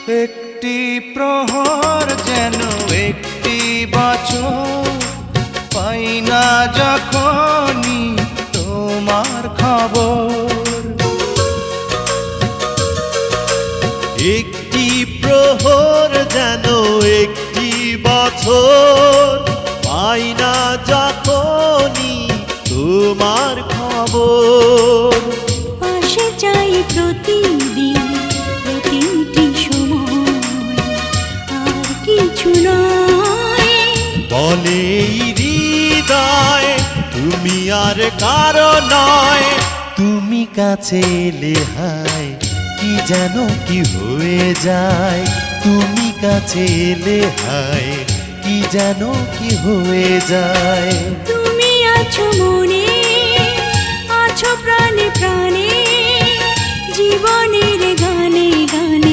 একটি প্রহর যেন একটি বছর, পাই না যখনই তোমার খবর। একটি প্রহর যেন একটি বছর, পাই না যখনই তোমার খবর। পাশে চাই প্রতিদিন প্রতিটি সময়, আর কিছু নয়। বলে এই হৃদয় তুমি আর কারো নয়। তুমি কাছে এলে হায় কি যেন কি হয়ে যায়। তুমি কাছে এলে হায় কি যেন কি হয়ে যায়। তুমি আছো মনে, আছো প্রাণে প্রাণে, জীবনের গানে গানে।